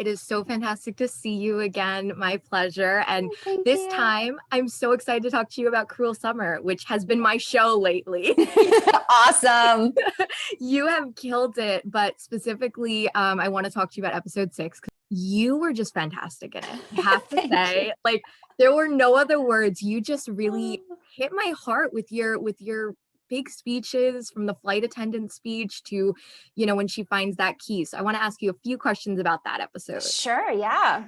It is so fantastic to see you again. My pleasure. And Thank this you. time, I'm so excited to talk to you about Cruel Summer, which has been my show lately. Awesome. You have killed it, but specifically, I want to talk to you about episode 6 because you were just fantastic in it. I have to Thank you. say, like, there were no other words. You just really hit my heart with your big speeches, from the flight attendant speech to, when she finds that key. So I want to ask you a few questions about that episode. Sure, yeah.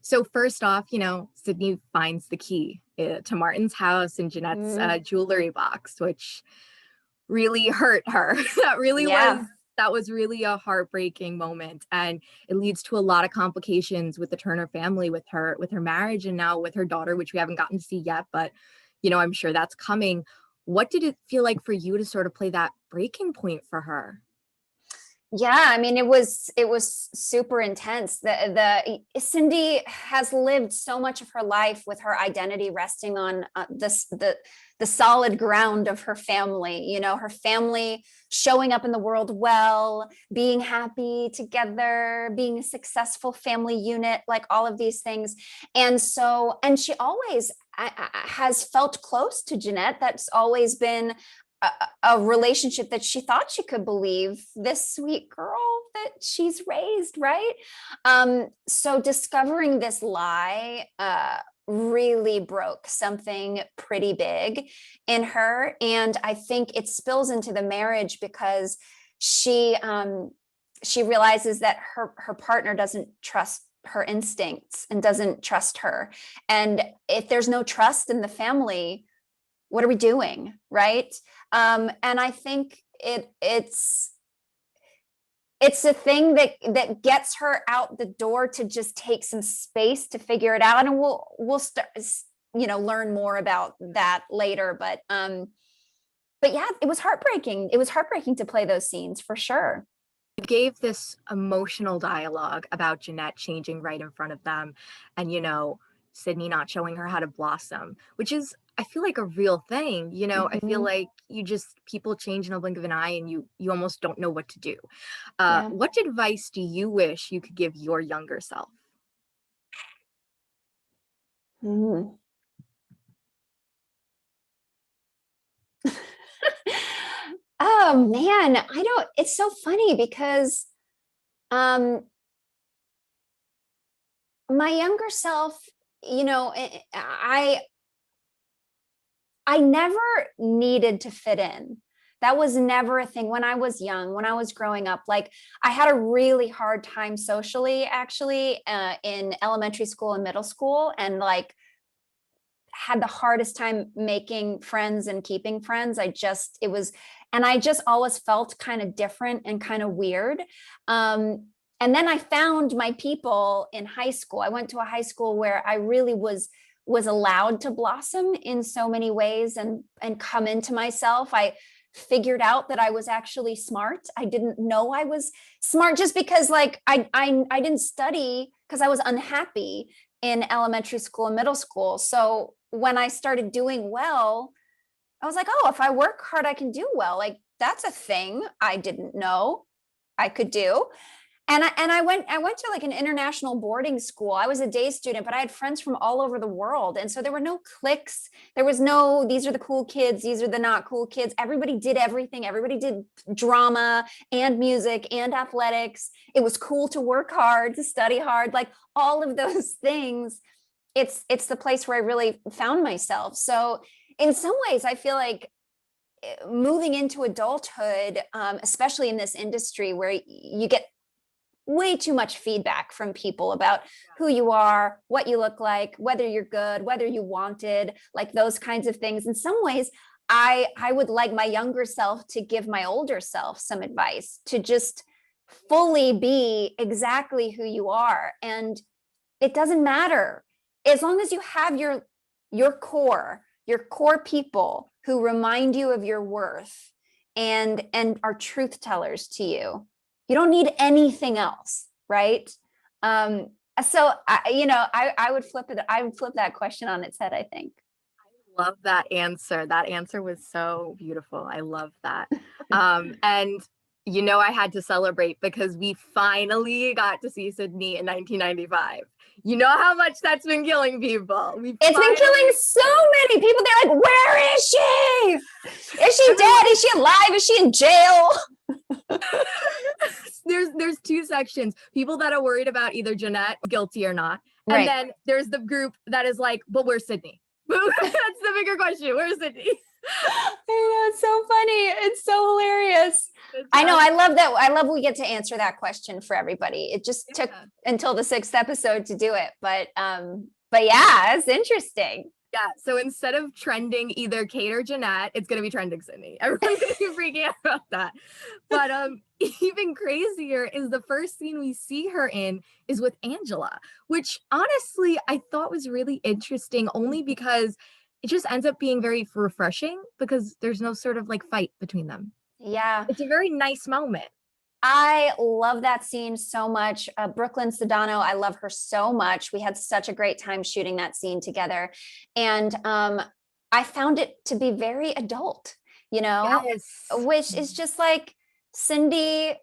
So first off, Sydney finds the key to Martin's house in Jeanette's Mm, jewelry box, which really hurt her. yeah. That was really a heartbreaking moment, and it leads to a lot of complications with the Turner family, with her marriage, and now with her daughter, which we haven't gotten to see yet, but I'm sure that's coming. What did it feel like for you to sort of play that breaking point for her? Yeah, I mean, it was super intense. The Cindy has lived so much of her life with her identity resting on the solid ground of her family. Her family showing up in the world well, being happy together, being a successful family unit, like all of these things. And she always has felt close to Jeanette. That's always been a relationship that she thought she could believe, this sweet girl that she's raised, right? So discovering this lie really broke something pretty big in her, and I think it spills into the marriage because she realizes that her partner doesn't trust her instincts and doesn't trust her, and if there's no trust in the family, what are we doing, right? And I think it's a thing that gets her out the door to just take some space to figure it out, and we'll start, learn more about that later. But yeah, it was heartbreaking. It was heartbreaking to play those scenes for sure. You gave this emotional dialogue about Jeanette changing right in front of them, and Sydney not showing her how to blossom, which is, I feel like, a real thing. I feel Mhm. like people change in a blink of an eye, and you almost don't know what to do. Yeah. What advice do you wish you could give your younger self? Mm. Oh man, I don't. It's so funny because um my younger self, I never needed to fit in. That was never a thing when I was young, when I was growing up. Like, I had a really hard time socially, actually, in elementary school and middle school, and like had the hardest time making friends and keeping friends. And I just always felt kind of different and kind of weird. And then I found my people in high school. I went to a high school where I really was allowed to blossom in so many ways and come into myself. I figured out that I was actually smart. I didn't know I was smart just because, like, I didn't study because I was unhappy in elementary school and middle school. So when I started doing well, I was like, oh, if I work hard, I can do well. Like, that's a thing I didn't know I could do. And I went to like an international boarding school. I was a day student, but I had friends from all over the world. And so there were no cliques. There was no, these are the cool kids, these are the not cool kids. Everybody did everything. Everybody did drama and music and athletics. It was cool to work hard, to study hard, like all of those things. It's the place where I really found myself. So in some ways, I feel like moving into adulthood, especially in this industry where you get way too much feedback from people about who you are, what you look like, whether you're good, whether you wanted, like those kinds of things. In some ways, I would like my younger self to give my older self some advice to just fully be exactly who you are. And it doesn't matter as long as you have your core people who remind you of your worth and are truth tellers to you. You don't need anything else, right? um so I would flip it. I would flip that question on its head, I think. Love that answer. That answer was so beautiful. I love that. And You know, I had to celebrate because we finally got to see Sydney in 1995. You know how much that's been killing people. We It's been killing finally, so many people. They're like, where is she? Is she dead? Is she alive? Is she in jail? there's two sections. People that are worried about either Jeanette guilty or not. And Right. then there's the group that is like, but where's Sydney? That's the bigger question. Where's Sydney? I know, it's so funny. It's so hilarious. I know. Yeah. I love that. I love we get to answer that question for everybody. It just took until the sixth episode to do it, but yeah, it's interesting. Yeah, so instead of trending either Kate or Jeanette, it's gonna be trending Sydney. Everyone's gonna be freaking out about that. But even crazier is the first scene we see her in is with Angela, which honestly I thought was really interesting only because it just ends up being very refreshing because there's no sort of like fight between them. Yeah. It's a very nice moment. I love that scene so much. Brooklyn Sedano, I love her so much. We had such a great time shooting that scene together. And I found it to be very adult, Yes. which is just like Cindy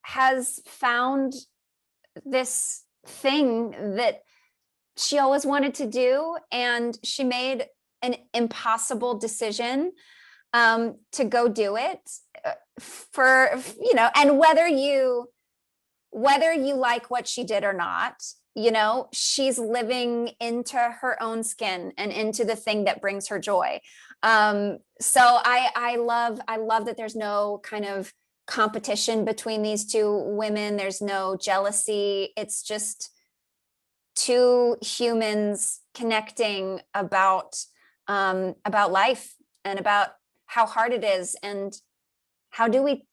has found this thing that she always wanted to do. And she made an impossible decision to go do it for, and whether you like what she did or not, she's living into her own skin and into the thing that brings her joy. So I love that there's no kind of competition between these two women. There's no jealousy. It's just two humans connecting about life and about how hard it is, and how do we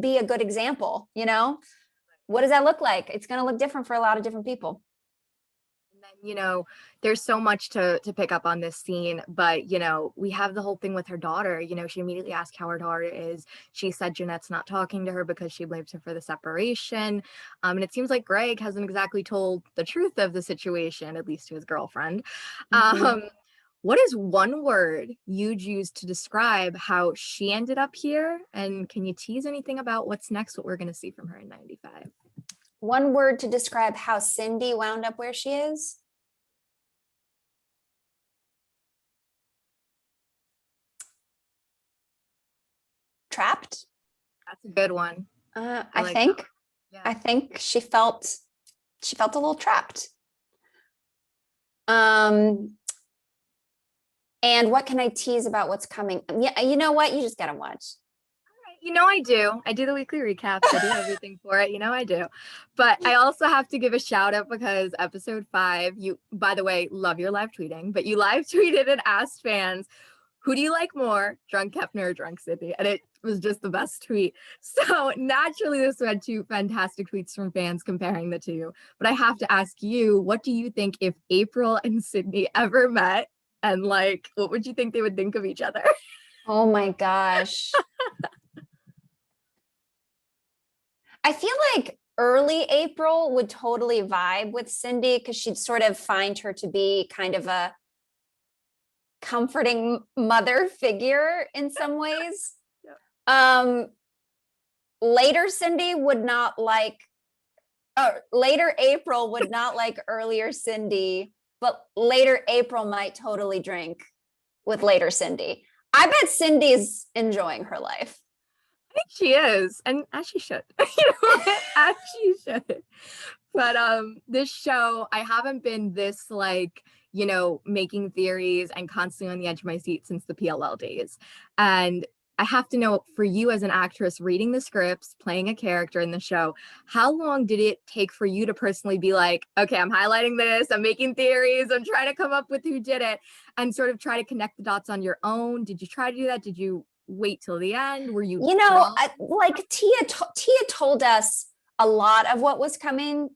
be a good example? What does that look like? It's going to look different for a lot of different people. And then, there's so much to pick up on this scene, but we have the whole thing with her daughter. She immediately asked how her daughter is. She said Jeanette's not talking to her because she blames her for the separation. And it seems like Greg hasn't exactly told the truth of the situation, at least to his girlfriend. Mm-hmm. What is one word you'd use to describe how she ended up here? And can you tease anything about what's next, what we're going to see from her in 95? One word to describe how Cindy wound up where she is? Trapped. That's a good one. I like think. Yeah. I think she felt a little trapped. And what can I tease about what's coming? Yeah, you know what? You just gotta watch. I do. I do the weekly recaps. I do everything for it. I do. But I also have to give a shout out because episode 5, you, by the way, love your live tweeting, but you live tweeted and asked fans, who do you like more, Drunk Hefner or Drunk Sydney? And it was just the best tweet. So naturally, this had 2 fantastic tweets from fans comparing the two. But I have to ask you, what do you think if April and Sydney ever met? And what would you think they would think of each other? Oh my gosh. I feel like early April would totally vibe with Cindy because she'd sort of find her to be kind of a comforting mother figure in some ways. Yeah. Later Cindy would not like, later April would not like earlier Cindy, but later April might totally drink with later Cindy. I bet Cindy's enjoying her life. I think she is, and as she should. As she should. But this show, I haven't been this making theories and constantly on the edge of my seat since the PLL days. And I have to know, for you as an actress reading the scripts, playing a character in the show, how long did it take for you to personally be like, okay, I'm highlighting this, I'm making theories, I'm trying to come up with who did it, and sort of try to connect the dots on your own? Did you try to do that? Did you wait till the end? Were you like Tia told us a lot of what was coming,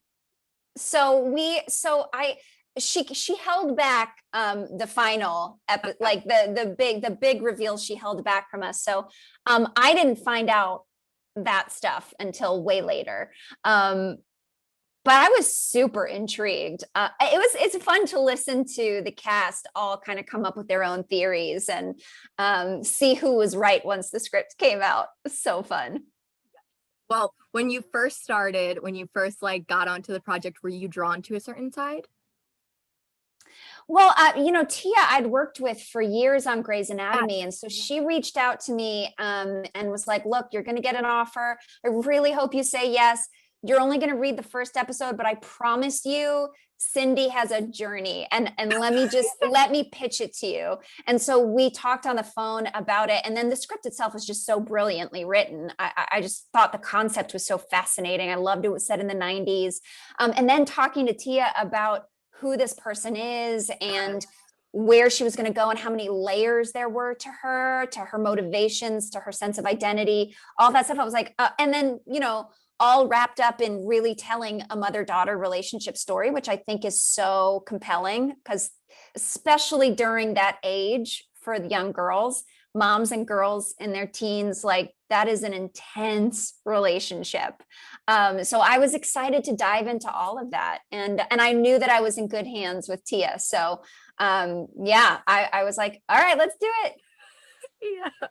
she held back the final like the big reveal she held back from us, so I didn't find out that stuff until way later, but I was super intrigued. It's fun to listen to the cast all kind of come up with their own theories and see who was right once the script came out. So fun. Well, when you first started, when you first like got onto the project, were you drawn to a certain side? Well, Tia, I'd worked with for years on Grey's Yes. Anatomy. And so she reached out to me and was like, look, you're going to get an offer. I really hope you say yes. You're only going to read the first episode, but I promise you, Cindy has a journey. And let me pitch it to you. And so we talked on the phone about it. And then the script itself was just so brilliantly written. I just thought the concept was so fascinating. I loved it was set in the 90s. And then talking to Tia about who this person is and where she was going to go and how many layers there were to her motivations, to her sense of identity, all that stuff. I was like, and then, all wrapped up in really telling a mother-daughter relationship story, which I think is so compelling because especially during that age for the young girls, moms and girls in their teens, like that is an intense relationship. So I was excited to dive into all of that. And I knew that I was in good hands with Tia. So I was like, all right, let's do it. Yeah.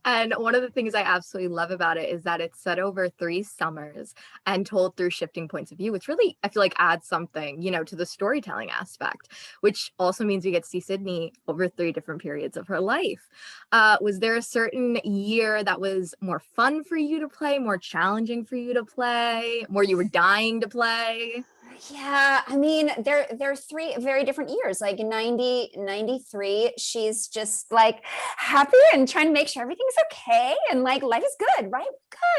And one of the things I absolutely love about it is that it's set over 3 summers and told through shifting points of view, which really, I feel like adds something, to the storytelling aspect, which also means we get to see Sydney over 3 different periods of her life. Was there a certain year that was more fun for you to play, more challenging for you to play, more you were dying to play? Yeah, I mean, they're 3 very different years. Like in 93, she's just like happy and trying to make sure everything's okay and like life is good, right?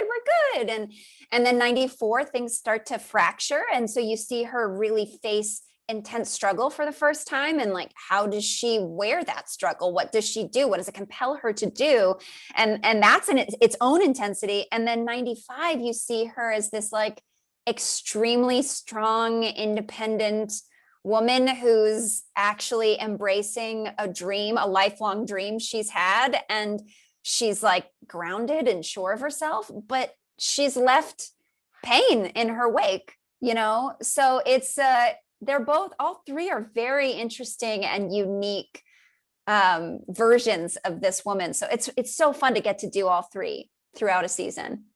We're good. And then 94, things start to fracture. And so you see her really face intense struggle for the first time. And like, how does she wear that struggle? What does she do? What does it compel her to do? And that's in its own intensity. And then 95, you see her as this like extremely strong, independent woman who's actually embracing a dream, a lifelong dream she's had. And she's like grounded and sure of herself, but she's left pain in her wake. So it's, all three are very interesting and unique versions of this woman. So it's so fun to get to do all three throughout a season.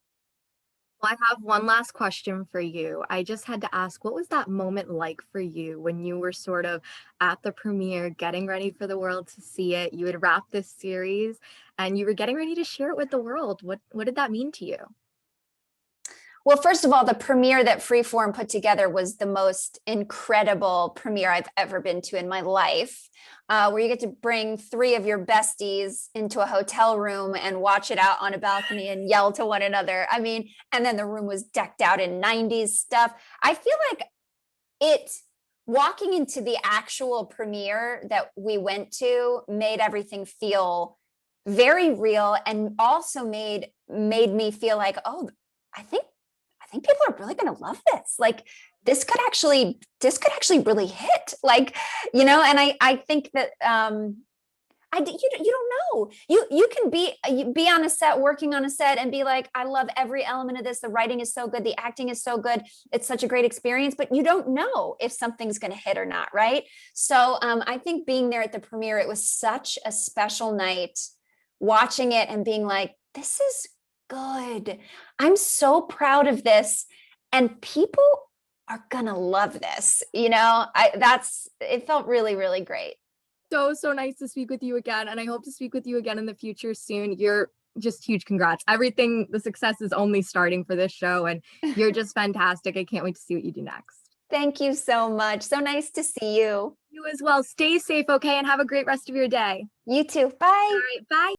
Well, I have one last question for you. I just had to ask, what was that moment like for you when you were sort of at the premiere, getting ready for the world to see it? You had wrapped this series and you were getting ready to share it with the world. What did that mean to you? Well, first of all, the premiere that Freeform put together was the most incredible premiere I've ever been to in my life, where you get to bring 3 of your besties into a hotel room and watch it out on a balcony and yell to one another. I mean, and then the room was decked out in 90s stuff. I feel like walking into the actual premiere that we went to made everything feel very real and also made me feel like, oh, I think people are really going to love this. Like this could actually really hit, like, and I think that, you don't know, you can be on a set, working on a set and be like, I love every element of this. The writing is so good. The acting is so good. It's such a great experience, but you don't know if something's going to hit or not. Right. So, I think being there at the premiere, it was such a special night watching it and being like, this is good. I'm so proud of this. And people are gonna love this. It felt really, really great. So nice to speak with you again. And I hope to speak with you again in the future soon. You're just huge congrats. Everything, the success is only starting for this show. And you're just fantastic. I can't wait to see what you do next. Thank you so much. So nice to see you. You as well. Stay safe, okay? And have a great rest of your day. You too. All Bye. right. Bye.